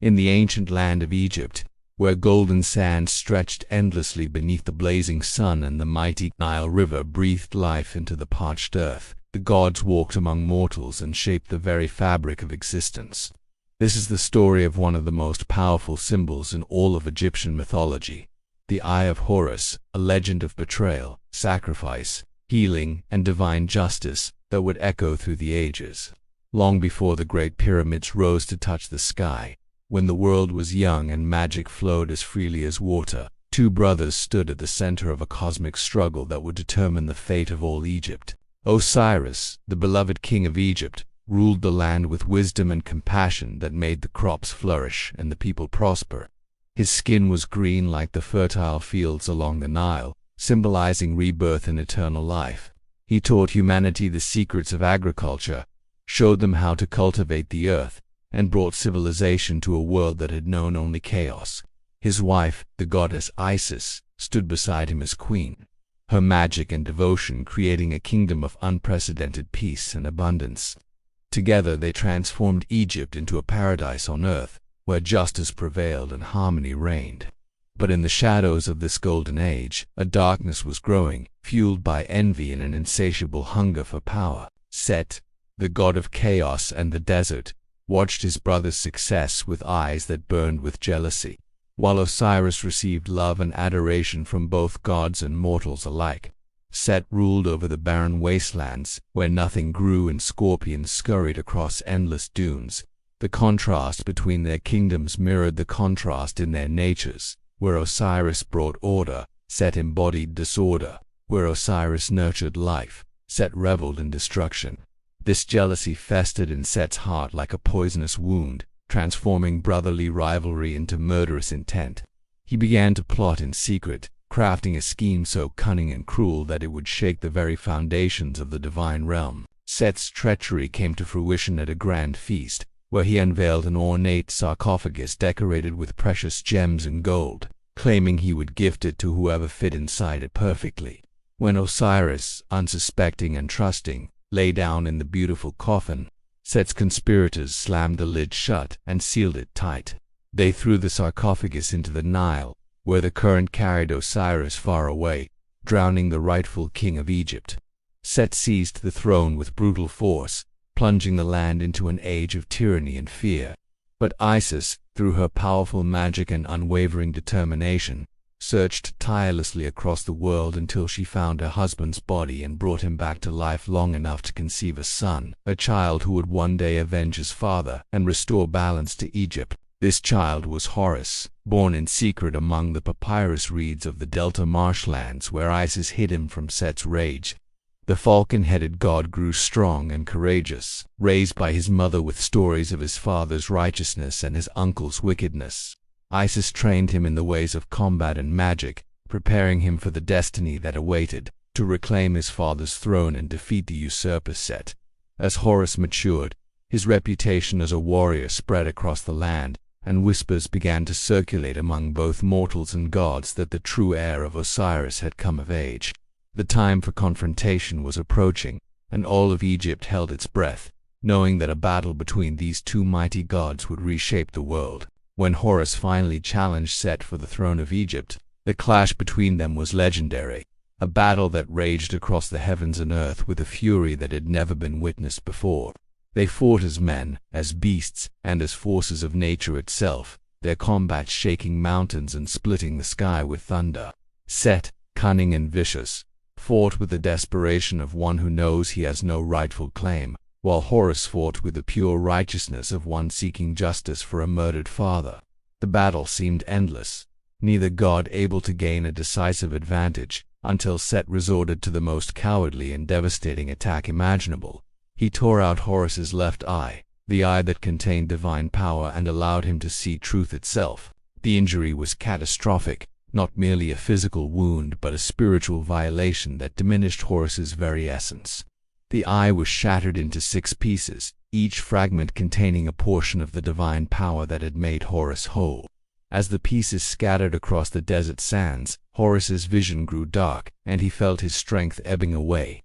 In the ancient land of Egypt, where golden sands stretched endlessly beneath the blazing sun and the mighty Nile River breathed life into the parched earth, the gods walked among mortals and shaped the very fabric of existence. This is the story of one of the most powerful symbols in all of Egyptian mythology, the Eye of Horus, a legend of betrayal, sacrifice, healing, and divine justice that would echo through the ages. Long before the Great Pyramids rose to touch the sky, when the world was young and magic flowed as freely as water, two brothers stood at the center of a cosmic struggle that would determine the fate of all Egypt. Osiris, the beloved king of Egypt, ruled the land with wisdom and compassion that made the crops flourish and the people prosper. His skin was green like the fertile fields along the Nile, symbolizing rebirth and eternal life. He taught humanity the secrets of agriculture, showed them how to cultivate the earth, and brought civilization to a world that had known only chaos. His wife, the goddess Isis, stood beside him as queen, her magic and devotion creating a kingdom of unprecedented peace and abundance. Together they transformed Egypt into a paradise on earth, where justice prevailed and harmony reigned. But in the shadows of this golden age, a darkness was growing, fueled by envy and an insatiable hunger for power. Set, the god of chaos and the desert, watched his brother's success with eyes that burned with jealousy. While Osiris received love and adoration from both gods and mortals alike, Set ruled over the barren wastelands where nothing grew and scorpions scurried across endless dunes. The contrast between their kingdoms mirrored the contrast in their natures. Where Osiris brought order, Set embodied disorder. Where Osiris nurtured life, Set reveled in destruction. This jealousy festered in Set's heart like a poisonous wound, transforming brotherly rivalry into murderous intent. He began to plot in secret, crafting a scheme so cunning and cruel that it would shake the very foundations of the divine realm. Set's treachery came to fruition at a grand feast, where he unveiled an ornate sarcophagus decorated with precious gems and gold, claiming he would gift it to whoever fit inside it perfectly. When Osiris, unsuspecting and trusting, lay down in the beautiful coffin, Set's conspirators slammed the lid shut and sealed it tight. They threw the sarcophagus into the Nile, where the current carried Osiris far away, drowning the rightful king of Egypt. Set seized the throne with brutal force, plunging the land into an age of tyranny and fear. But Isis, through her powerful magic and unwavering determination, searched tirelessly across the world until she found her husband's body and brought him back to life long enough to conceive a son, a child who would one day avenge his father and restore balance to Egypt. This child was Horus, born in secret among the papyrus reeds of the Delta marshlands where Isis hid him from Set's rage. The falcon-headed god grew strong and courageous, raised by his mother with stories of his father's righteousness and his uncle's wickedness. Isis trained him in the ways of combat and magic, preparing him for the destiny that awaited, to reclaim his father's throne and defeat the usurper Set. As Horus matured, his reputation as a warrior spread across the land, and whispers began to circulate among both mortals and gods that the true heir of Osiris had come of age. The time for confrontation was approaching, and all of Egypt held its breath, knowing that a battle between these two mighty gods would reshape the world. When Horus finally challenged Set for the throne of Egypt, the clash between them was legendary, a battle that raged across the heavens and earth with a fury that had never been witnessed before. They fought as men, as beasts, and as forces of nature itself, their combat shaking mountains and splitting the sky with thunder. Set, cunning and vicious, fought with the desperation of one who knows he has no rightful claim, while Horus fought with the pure righteousness of one seeking justice for a murdered father. The battle seemed endless, neither god able to gain a decisive advantage, until Set resorted to the most cowardly and devastating attack imaginable. He tore out Horus's left eye, the eye that contained divine power, and allowed him to see truth itself. The injury was catastrophic, not merely a physical wound but a spiritual violation that diminished Horus's very essence. The eye was shattered into 6 pieces, each fragment containing a portion of the divine power that had made Horus whole. As the pieces scattered across the desert sands, Horus's vision grew dark, and he felt his strength ebbing away.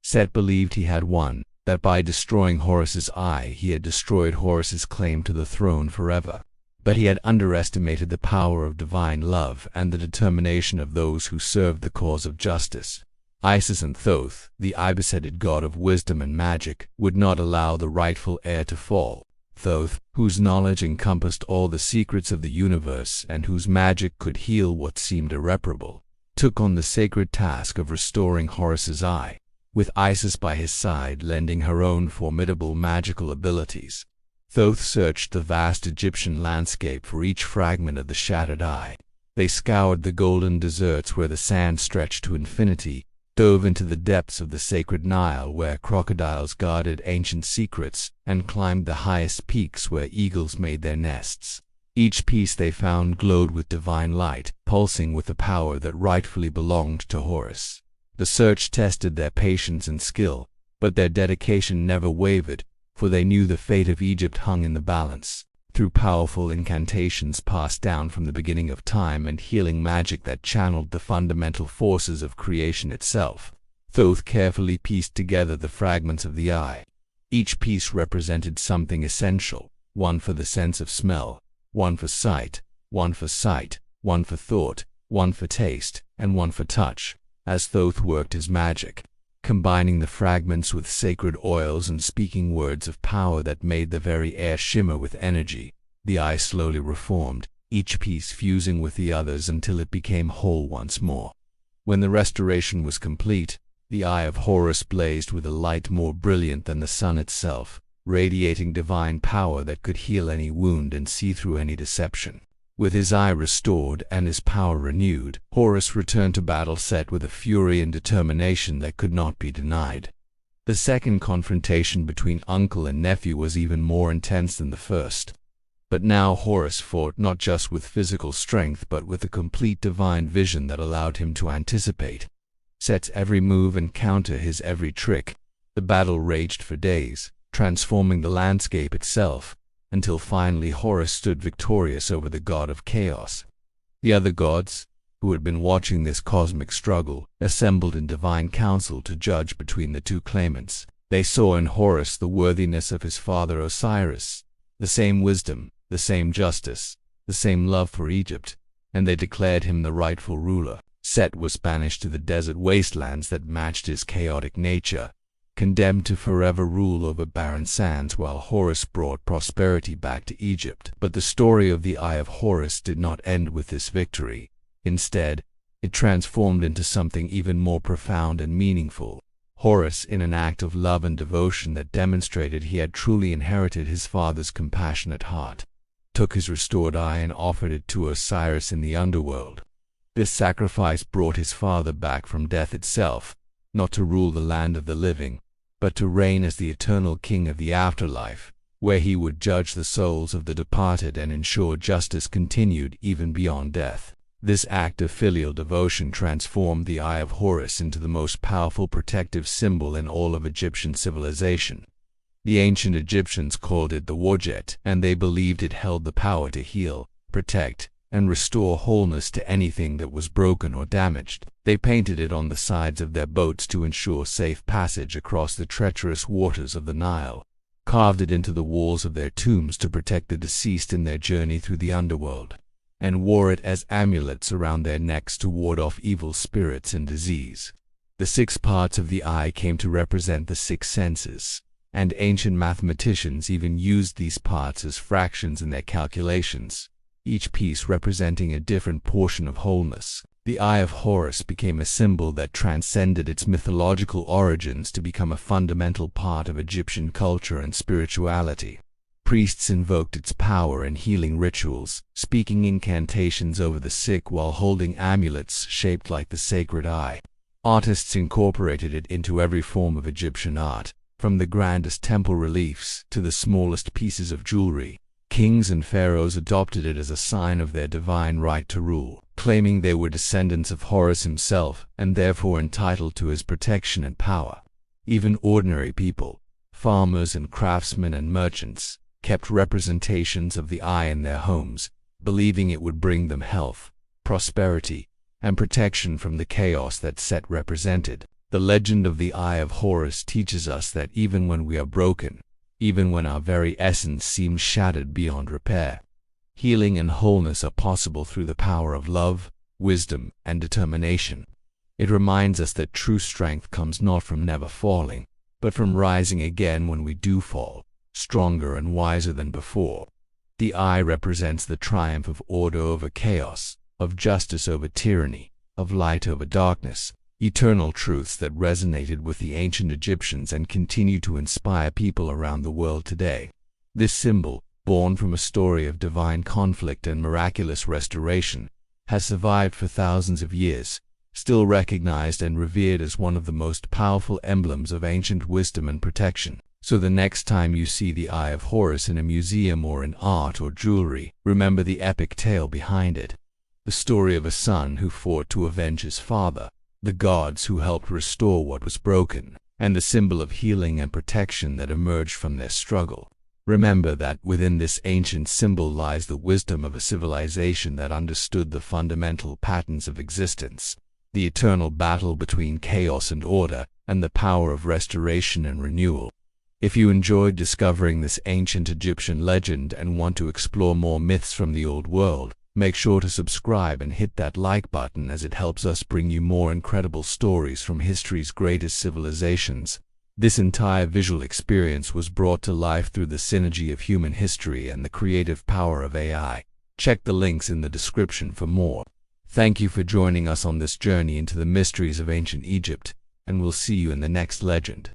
Set believed he had won, that by destroying Horus's eye he had destroyed Horus's claim to the throne forever. But he had underestimated the power of divine love and the determination of those who served the cause of justice. Isis and Thoth, the ibis-headed god of wisdom and magic, would not allow the rightful heir to fall. Thoth, whose knowledge encompassed all the secrets of the universe and whose magic could heal what seemed irreparable, took on the sacred task of restoring Horus's eye, with Isis by his side lending her own formidable magical abilities. Thoth searched the vast Egyptian landscape for each fragment of the shattered eye. They scoured the golden deserts where the sand stretched to infinity, dove into the depths of the sacred Nile where crocodiles guarded ancient secrets, and climbed the highest peaks where eagles made their nests. Each piece they found glowed with divine light, pulsing with the power that rightfully belonged to Horus. The search tested their patience and skill, but their dedication never wavered, for they knew the fate of Egypt hung in the balance. Through powerful incantations passed down from the beginning of time and healing magic that channeled the fundamental forces of creation itself, Thoth carefully pieced together the fragments of the eye. Each piece represented something essential, one for the sense of smell, one for sight, one for thought, one for taste, and one for touch. As Thoth worked his magic, combining the fragments with sacred oils and speaking words of power that made the very air shimmer with energy, the eye slowly reformed, each piece fusing with the others until it became whole once more. When the restoration was complete, the Eye of Horus blazed with a light more brilliant than the sun itself, radiating divine power that could heal any wound and see through any deception. With his eye restored and his power renewed, Horus returned to battle set with a fury and determination that could not be denied. The second confrontation between uncle and nephew was even more intense than the first. But now Horus fought not just with physical strength but with a complete divine vision that allowed him to anticipate Set's every move and counter his every trick. The battle raged for days, transforming the landscape itself, until finally Horus stood victorious over the god of chaos. The other gods, who had been watching this cosmic struggle, assembled in divine council to judge between the two claimants. They saw in Horus the worthiness of his father Osiris, the same wisdom, the same justice, the same love for Egypt, and they declared him the rightful ruler. Set was banished to the desert wastelands that matched his chaotic nature, condemned to forever rule over barren sands, while Horus brought prosperity back to Egypt. But the story of the Eye of Horus did not end with this victory. Instead, it transformed into something even more profound and meaningful. Horus, in an act of love and devotion that demonstrated he had truly inherited his father's compassionate heart, took his restored eye and offered it to Osiris in the underworld. This sacrifice brought his father back from death itself, not to rule the land of the living, but to reign as the eternal king of the afterlife, where he would judge the souls of the departed and ensure justice continued even beyond death. This act of filial devotion transformed the Eye of Horus into the most powerful protective symbol in all of Egyptian civilization. The ancient Egyptians called it the Wadjet, and they believed it held the power to heal, protect, and restore wholeness to anything that was broken or damaged. They painted it on the sides of their boats to ensure safe passage across the treacherous waters of the Nile, carved it into the walls of their tombs to protect the deceased in their journey through the underworld, and wore it as amulets around their necks to ward off evil spirits and disease. The 6 parts of the eye came to represent the 6 senses, and ancient mathematicians even used these parts as fractions in their calculations, each piece representing a different portion of wholeness. The Eye of Horus became a symbol that transcended its mythological origins to become a fundamental part of Egyptian culture and spirituality. Priests invoked its power in healing rituals, speaking incantations over the sick while holding amulets shaped like the sacred eye. Artists incorporated it into every form of Egyptian art, from the grandest temple reliefs to the smallest pieces of jewelry. Kings and pharaohs adopted it as a sign of their divine right to rule, claiming they were descendants of Horus himself and therefore entitled to his protection and power. Even ordinary people, farmers and craftsmen and merchants, kept representations of the eye in their homes, believing it would bring them health, prosperity, and protection from the chaos that Set represented. The legend of the Eye of Horus teaches us that even when we are broken, even when our very essence seems shattered beyond repair, Healing and wholeness are possible through the power of love, wisdom, and determination. It reminds us that true strength comes not from never falling, but from rising again when we do fall, stronger and wiser than before. The eye represents the triumph of order over chaos, of justice over tyranny, of light over darkness, eternal truths that resonated with the ancient Egyptians and continue to inspire people around the world today. This symbol, born from a story of divine conflict and miraculous restoration, has survived for thousands of years, still recognized and revered as one of the most powerful emblems of ancient wisdom and protection. So the next time you see the Eye of Horus in a museum or in art or jewelry, remember the epic tale behind it. The story of a son who fought to avenge his father, the gods who helped restore what was broken, and the symbol of healing and protection that emerged from their struggle. Remember that within this ancient symbol lies the wisdom of a civilization that understood the fundamental patterns of existence, the eternal battle between chaos and order, and the power of restoration and renewal. If you enjoyed discovering this ancient Egyptian legend and want to explore more myths from the old world, make sure to subscribe and hit that like button, as it helps us bring you more incredible stories from history's greatest civilizations. This entire visual experience was brought to life through the synergy of human history and the creative power of AI. Check the links in the description for more. Thank you for joining us on this journey into the mysteries of ancient Egypt, and we'll see you in the next legend.